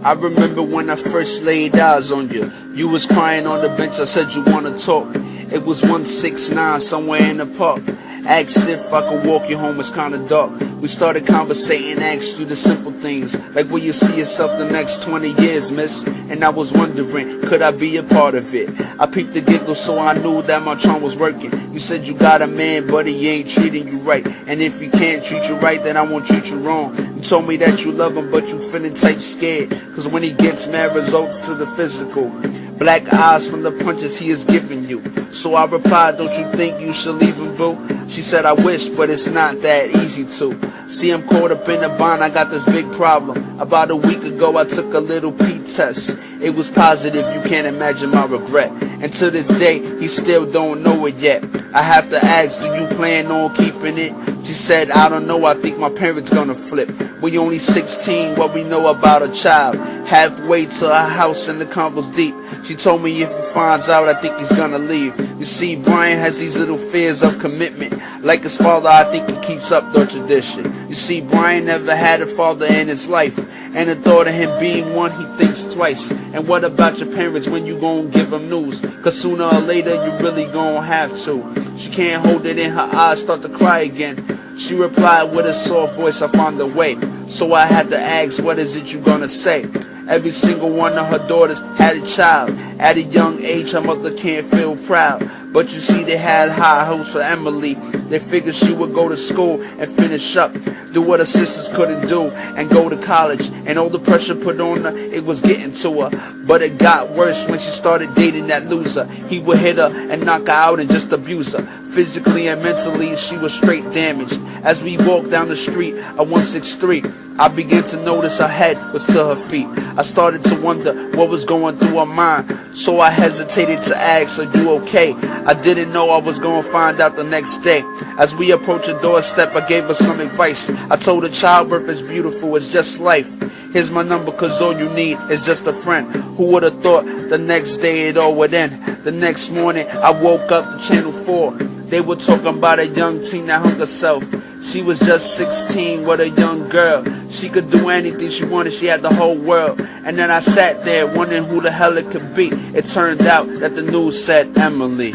I remember when I first laid eyes on you. You was crying on the bench, I said you wanna talk. It was 169 somewhere in the park. Asked if I could walk you home, it's kinda dark. We started conversating, asked you the simple things, like where you see yourself the next 20 years, miss? And I was wondering, could I be a part of it? I peeped the giggle, so I knew that my charm was working. You said you got a man, but he ain't treating you right. And if he can't treat you right, then I won't treat you wrong. You told me that you love him, but you feeling type scared, cause when he gets mad, results to the physical. Black eyes from the punches he is giving you. So I replied, don't you think you should leave him, boo? She said, I wish, but it's not that easy to. See, I'm caught up in a bind, I got this big problem. About a week ago, I took a little P-test. It was positive, you can't imagine my regret. And to this day, he still don't know it yet. I have to ask, do you plan on keeping it? She said, I don't know, I think my parents gonna flip. We only 16, what we know about a child. Halfway to our house and the convo's deep. She told me if he finds out, I think he's gonna leave. You see, Brian has these little fears of commitment. Like his father, I think he keeps up the tradition. You see, Brian never had a father in his life. And the thought of him being one, he thinks twice. And what about your parents when you gon' give them news? Cause sooner or later, you really gon' have to. She can't hold it in her eyes, start to cry again. She replied with a soft voice, I found a way. So I had to ask, what is it you gonna say? Every single one of her daughters had a child. At a young age, her mother can't feel proud. But you see, they had high hopes for Emily. They figured she would go to school and finish up, do what her sisters couldn't do, and go to college. And all the pressure put on her, it was getting to her. But it got worse when she started dating that loser. He would hit her and knock her out and just abuse her. Physically and mentally, she was straight damaged. As we walked down the street at 163, I began to notice her head was to her feet. I started to wonder what was going through her mind, so I hesitated to ask, are you okay? I didn't know I was going to find out the next day. As we approached the doorstep, I gave her some advice. I told her childbirth is beautiful, it's just life. Here's my number, cause all you need is just a friend. Who would have thought the next day it all would end? The next morning, I woke up to Channel 4. They were talking about a young teen that hung herself. She was just 16, what a young girl. She could do anything she wanted, she had the whole world. And then I sat there wondering who the hell it could be. It turned out that the news said Emily.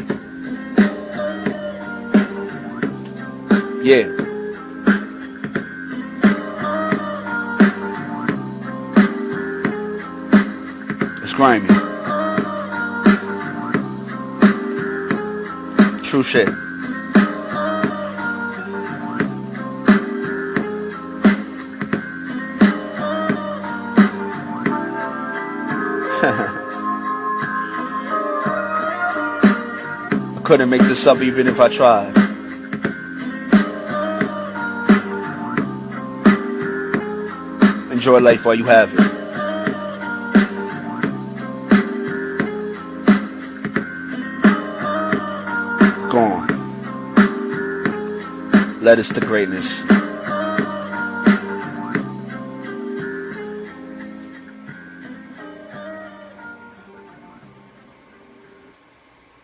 Yeah. It's Grimey. True shit. I couldn't make this up even if I tried. Enjoy life while you have it. Gone. Led us to greatness.